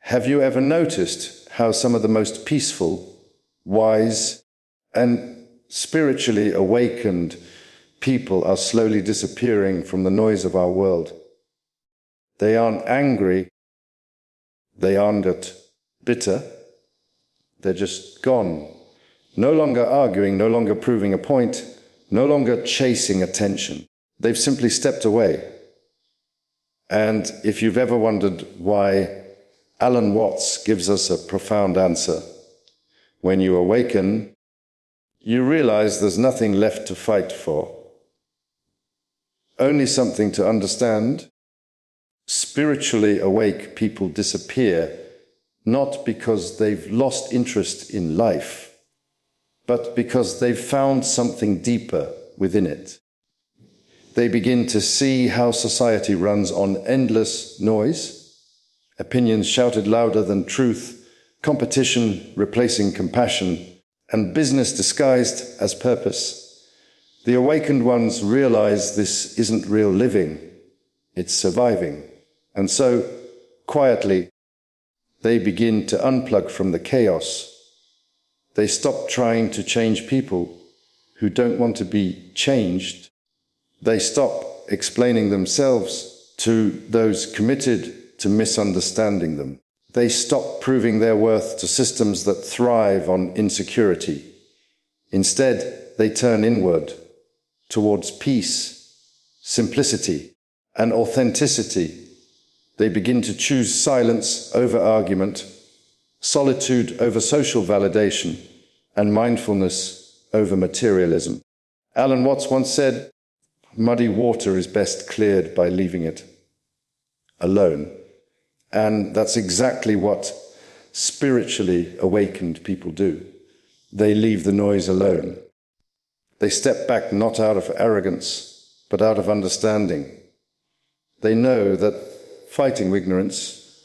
Have you ever noticed how some of the most peaceful, wise, and spiritually awakened people are slowly disappearing from the noise of our world? They aren't angry, they aren't bitter, they're just gone. No longer arguing, no longer proving a point, no longer chasing attention. They've simply stepped away. And if you've ever wondered why Alan Watts gives us a profound answer, when you awaken, you realize there's nothing left to fight for, only something to understand. Spiritually awake people disappear, not because they've lost interest in life, but because they've found something deeper within it. They begin to see how society runs on endless noise, opinions shouted louder than truth, competition replacing compassion, and business disguised as purpose. The awakened ones realize this isn't real living, it's surviving. And so, quietly, they begin to unplug from the chaos. They stop trying to change people who don't want to be changed. They stop explaining themselves to those committed to misunderstanding them. They stop proving their worth to systems that thrive on insecurity. Instead, they turn inward, towards peace, simplicity, and authenticity. They begin to choose silence over argument, solitude over social validation, and mindfulness over materialism. Alan Watts once said, "Muddy water is best cleared by leaving it alone." And that's exactly what spiritually awakened people do. They leave the noise alone. They step back not out of arrogance, but out of understanding. They know that fighting ignorance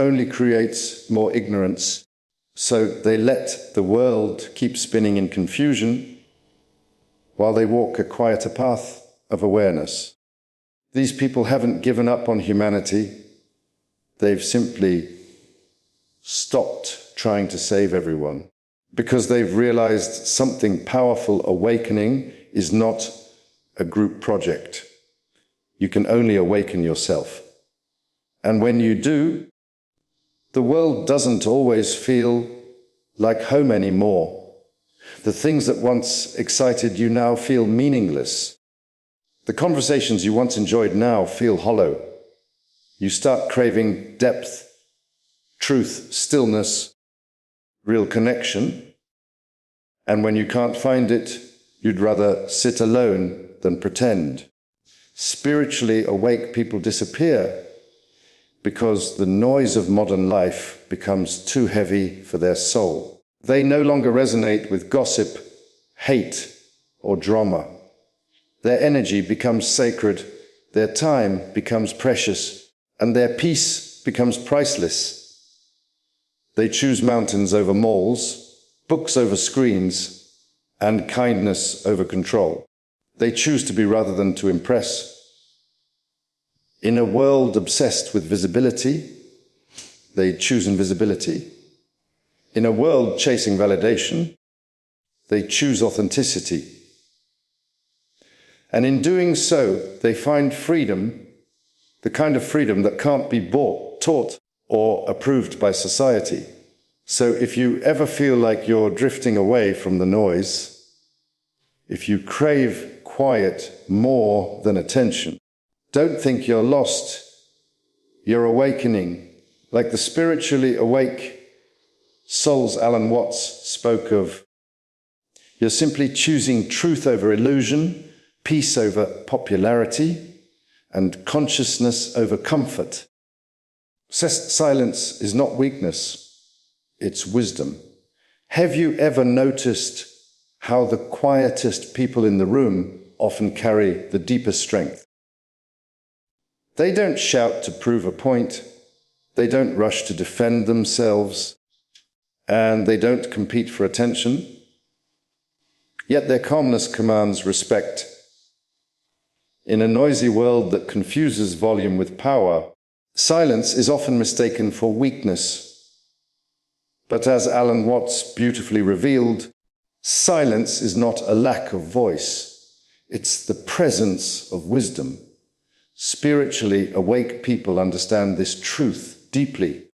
only creates more ignorance, so they let the world keep spinning in confusion while they walk a quieter path of awareness. These people haven't given up on humanity. They've simply stopped trying to save everyone because they've realized something powerful. Awakening is not a group project. You can only awaken yourself. And when you do, the world doesn't always feel like home anymore. The things that once excited you now feel meaningless. The conversations you once enjoyed now feel hollow. You start craving depth, truth, stillness, real connection. And when you can't find it, you'd rather sit alone than pretend. Spiritually awake people disappear because the noise of modern life becomes too heavy for their soul. They no longer resonate with gossip, hate, or drama. Their energy becomes sacred, their time becomes precious, and their peace becomes priceless. They choose mountains over malls, books over screens, and kindness over control. They choose to be rather than to impress. In a world obsessed with visibility, they choose invisibility. In a world chasing validation, they choose authenticity. And in doing so, they find freedom, the kind of freedom that can't be bought, taught, or approved by society. So if you ever feel like you're drifting away from the noise, if you crave quiet more than attention, don't think you're lost. You're awakening. Like the spiritually awake souls Alan Watts spoke of. You're simply choosing truth over illusion, peace over popularity, and consciousness over comfort. Silence is not weakness, it's wisdom. Have you ever noticed how the quietest people in the room often carry the deepest strength? They don't shout to prove a point, they don't rush to defend themselves, and they don't compete for attention. Yet their calmness commands respect. In a noisy world that confuses volume with power, Silence is often mistaken for weakness. But as Alan Watts beautifully revealed, silence is not a lack of voice. It's the presence of wisdom. Spiritually awake people understand this truth deeply.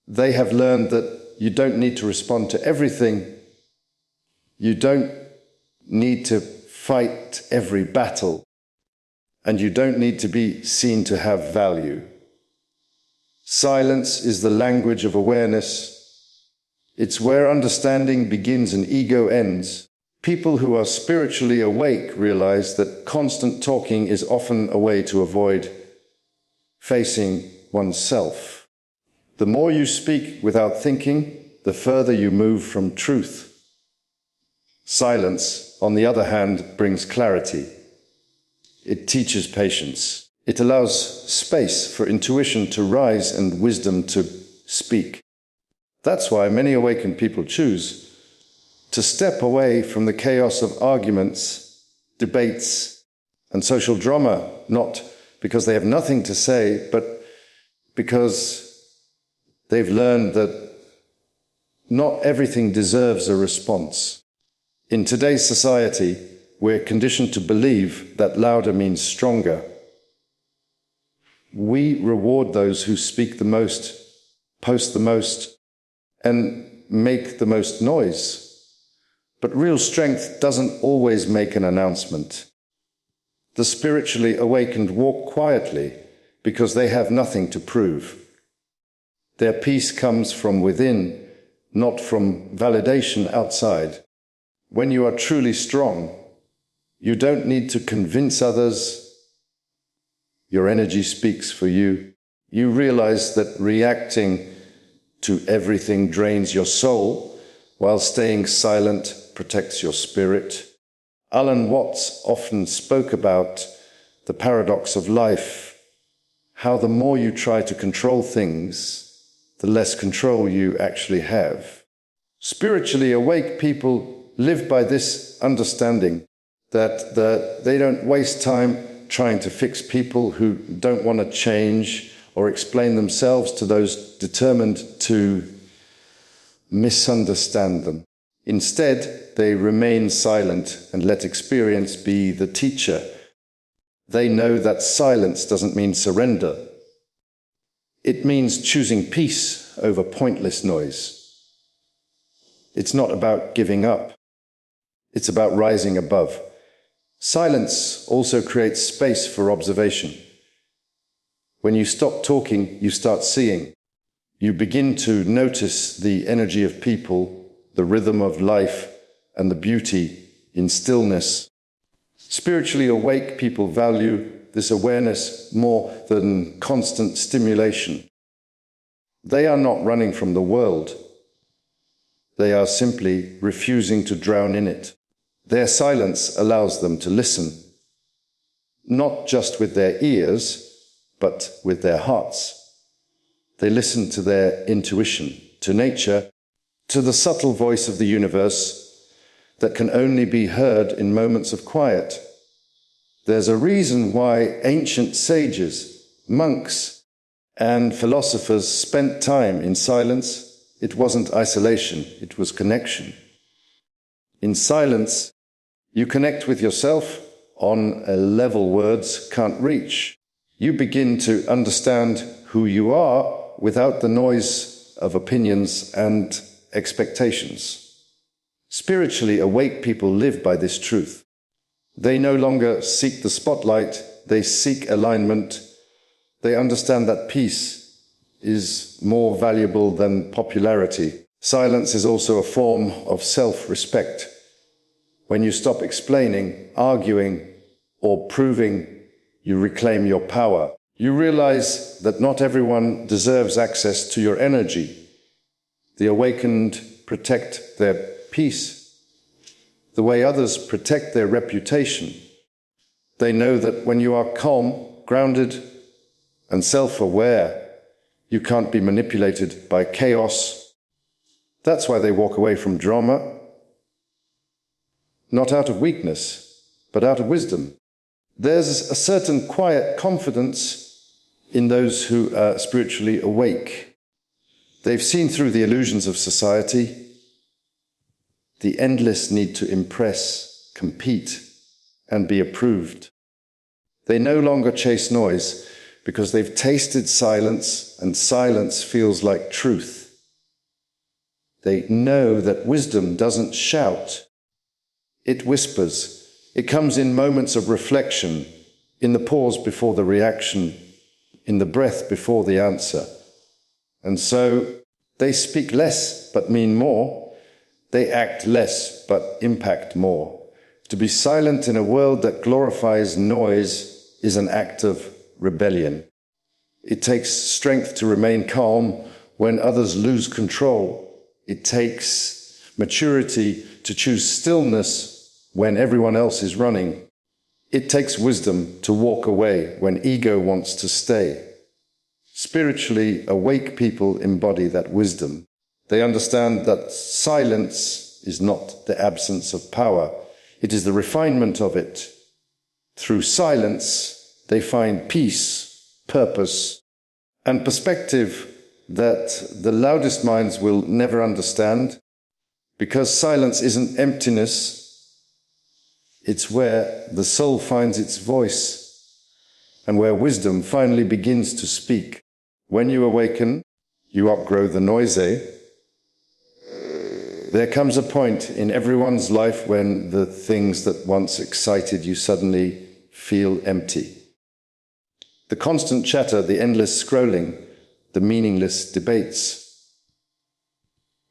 They have learned that you don't need to respond to everything. You don't need to fight every battle. And you don't need to be seen to have value. Silence is the language of awareness. It's where understanding begins and ego ends. People who are spiritually awake realize that constant talking is often a way to avoid facing oneself. The more you speak without thinking, the further you move from truth. Silence, on the other hand, brings clarity. It teaches patience. It allows space for intuition to rise and wisdom to speak. That's why many awakened people choose to step away from the chaos of arguments, debates, and social drama, not because they have nothing to say, but because they've learned that not everything deserves a response. In today's society, we're conditioned to believe that louder means stronger. We reward those who speak the most, post the most, and make the most noise. But real strength doesn't always make an announcement. The spiritually awakened walk quietly because they have nothing to prove. Their peace comes from within, not from validation outside. When you are truly strong, you don't need to convince others. Your energy speaks for you. You realize that reacting to everything drains your soul, while staying silent protects your spirit. Alan Watts often spoke about the paradox of life, how the more you try to control things, the less control you actually have. Spiritually awake people live by this understanding that they don't waste time trying to fix people who don't want to change or explain themselves to those determined to misunderstand them. Instead, they remain silent and let experience be the teacher. They know that silence doesn't mean surrender. It means choosing peace over pointless noise. It's not about giving up. It's about rising above. Silence also creates space for observation. When you stop talking, you start seeing. You begin to notice the energy of people, the rhythm of life, and the beauty in stillness. Spiritually awake people value this awareness more than constant stimulation. They are not running from the world. They are simply refusing to drown in it. Their silence allows them to listen, not just with their ears, but with their hearts. They listen to their intuition, to nature, to the subtle voice of the universe that can only be heard in moments of quiet. There's a reason why ancient sages, monks, and philosophers spent time in silence. It wasn't isolation, it was connection. In silence, you connect with yourself on a level words can't reach. You begin to understand who you are without the noise of opinions and expectations. Spiritually awake people live by this truth. They no longer seek the spotlight, they seek alignment. They understand that peace is more valuable than popularity. Silence is also a form of self-respect. When you stop explaining, arguing, or proving, you reclaim your power. You realize that not everyone deserves access to your energy. The awakened protect their peace the way others protect their reputation. They know that when you are calm, grounded, and self-aware, you can't be manipulated by chaos. That's why they walk away from drama, not out of weakness, but out of wisdom. There's a certain quiet confidence in those who are spiritually awake. They've seen through the illusions of society, the endless need to impress, compete, and be approved. They no longer chase noise because they've tasted silence, and silence feels like truth. They know that wisdom doesn't shout, it whispers. It comes in moments of reflection, in the pause before the reaction, in the breath before the answer. And so they speak less but mean more. They act less but impact more. To be silent in a world that glorifies noise is an act of rebellion. It takes strength to remain calm when others lose control. It takes maturity to choose stillness when everyone else is running. It takes wisdom to walk away when ego wants to stay. Spiritually awake people embody that wisdom. They understand that silence is not the absence of power. It is the refinement of it. Through silence, they find peace, purpose, and perspective that the loudest minds will never understand, because silence isn't emptiness, it's where the soul finds its voice and where wisdom finally begins to speak. When you awaken, you outgrow the noise. There comes a point in everyone's life when the things that once excited you suddenly feel empty. The constant chatter, the endless scrolling, the meaningless debates,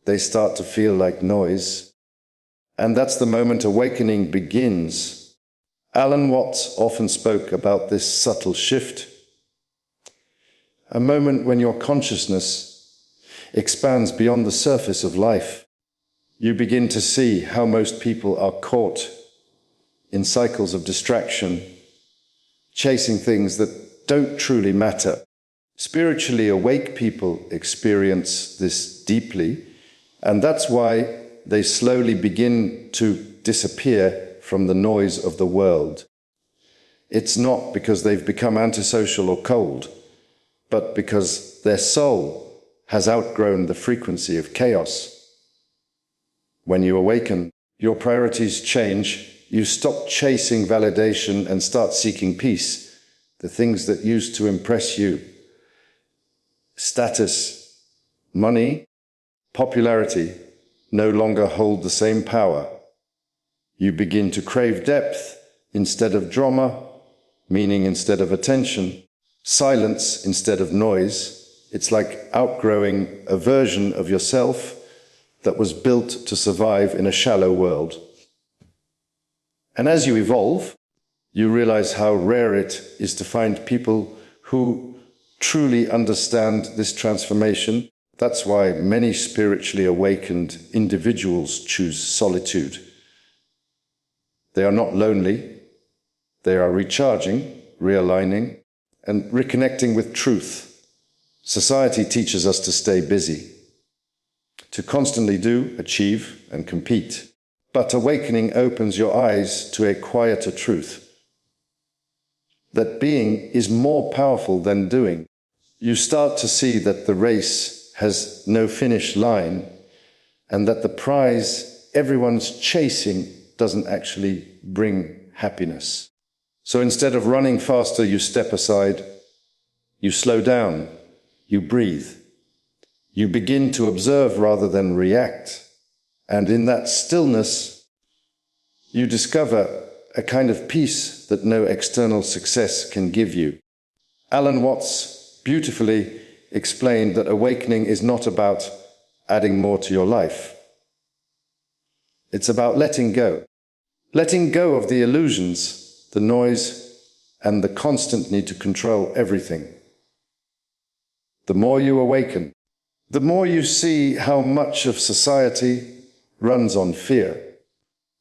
they start to feel like noise. And that's the moment awakening begins. Alan Watts often spoke about this subtle shift, a moment when your consciousness expands beyond the surface of life. You begin to see how most people are caught in cycles of distraction, chasing things that don't truly matter. Spiritually awake people experience this deeply, and that's why they slowly begin to disappear from the noise of the world. It's not because they've become antisocial or cold, but because their soul has outgrown the frequency of chaos. When you awaken, your priorities change. You stop chasing validation and start seeking peace, the things that used to impress you. Status, money, popularity no longer hold the same power. You begin to crave depth instead of drama, meaning instead of attention, silence instead of noise. It's like outgrowing a version of yourself that was built to survive in a shallow world. And as you evolve, you realize how rare it is to find people who truly understand this transformation. That's why many spiritually awakened individuals choose solitude. They are not lonely. They are recharging, realigning, and reconnecting with truth. Society teaches us to stay busy, to constantly do, achieve, and compete. But awakening opens your eyes to a quieter truth, that being is more powerful than doing. You start to see that the race has no finish line, and that the prize everyone's chasing doesn't actually bring happiness. So instead of running faster, you step aside, you slow down, you breathe. You begin to observe rather than react. And in that stillness, you discover a kind of peace that no external success can give you. Alan Watts beautifully explained that awakening is not about adding more to your life. It's about letting go. Letting go of the illusions, the noise, and the constant need to control everything. The more you awaken, the more you see how much of society runs on fear.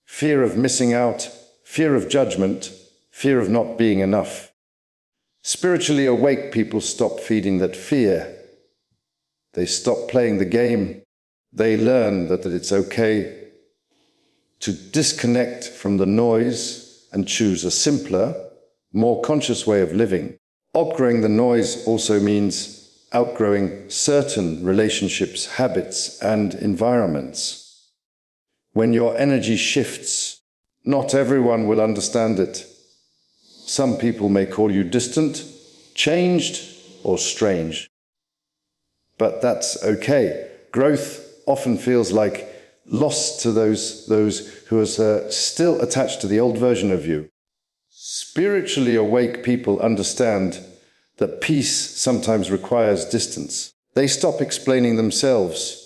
Fear of missing out, fear of judgment, fear of not being enough. Spiritually awake people stop feeding that fear. They stop playing the game. They learn that it's okay to disconnect from the noise and choose a simpler, more conscious way of living. Outgrowing the noise also means outgrowing certain relationships, habits, and environments. When your energy shifts, not everyone will understand it. Some people may call you distant, changed, or strange. But that's okay. Growth often feels like loss to those who are still attached to the old version of you. Spiritually awake people understand that peace sometimes requires distance. They stop explaining themselves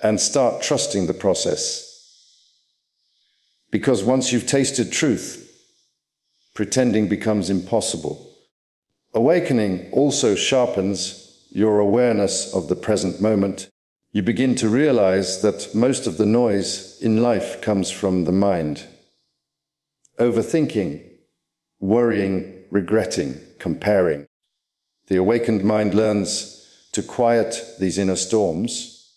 and start trusting the process. Because once you've tasted truth, pretending becomes impossible. Awakening also sharpens your awareness of the present moment. You begin to realize that most of the noise in life comes from the mind. Overthinking, worrying, regretting, comparing. The awakened mind learns to quiet these inner storms.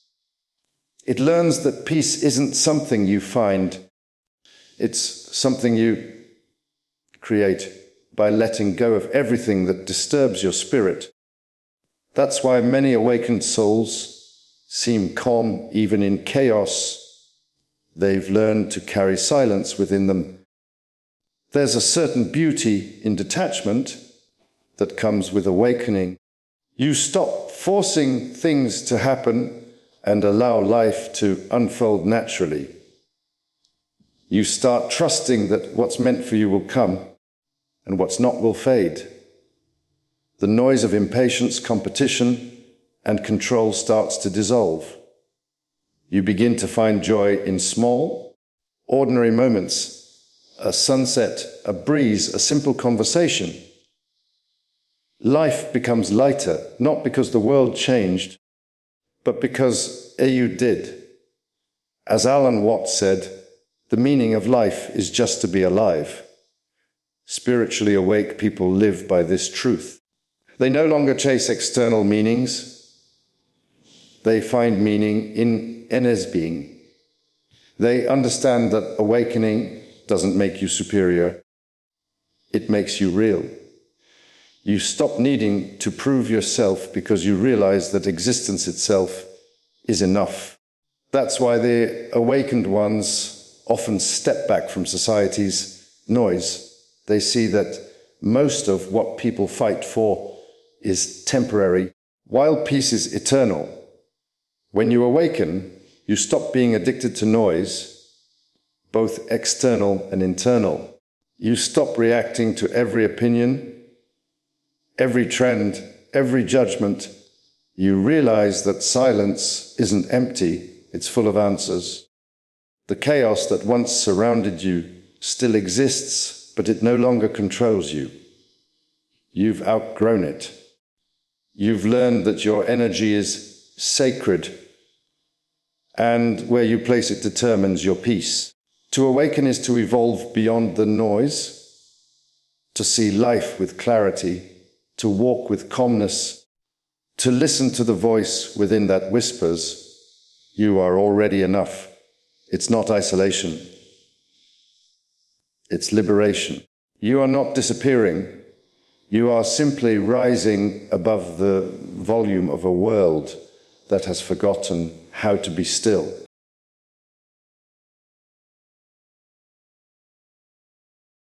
It learns that peace isn't something you find, it's something you create by letting go of everything that disturbs your spirit. That's why many awakened souls seem calm even in chaos. They've learned to carry silence within them. There's a certain beauty in detachment that comes with awakening. You stop forcing things to happen and allow life to unfold naturally. You start trusting that what's meant for you will come and what's not will fade. The noise of impatience, competition, and control starts to dissolve. You begin to find joy in small, ordinary moments. A sunset, a breeze, a simple conversation. Life becomes lighter, not because the world changed, but because you did. As Alan Watts said, the meaning of life is just to be alive. Spiritually awake people live by this truth. They no longer chase external meanings. They find meaning in inner being. They understand that awakening doesn't make you superior. It makes you real. You stop needing to prove yourself because you realize that existence itself is enough. That's why the awakened ones often step back from society's noise. They see that most of what people fight for is temporary, while peace is eternal. When you awaken, you stop being addicted to noise, both external and internal. You stop reacting to every opinion, every trend, every judgment. You realize that silence isn't empty, it's full of answers. The chaos that once surrounded you still exists, but it no longer controls you. You've outgrown it. You've learned that your energy is sacred, and where you place it determines your peace. To awaken is to evolve beyond the noise, to see life with clarity, to walk with calmness, to listen to the voice within that whispers, "You are already enough." It's not isolation. It's liberation. You are not disappearing. You are simply rising above the volume of a world that has forgotten how to be still.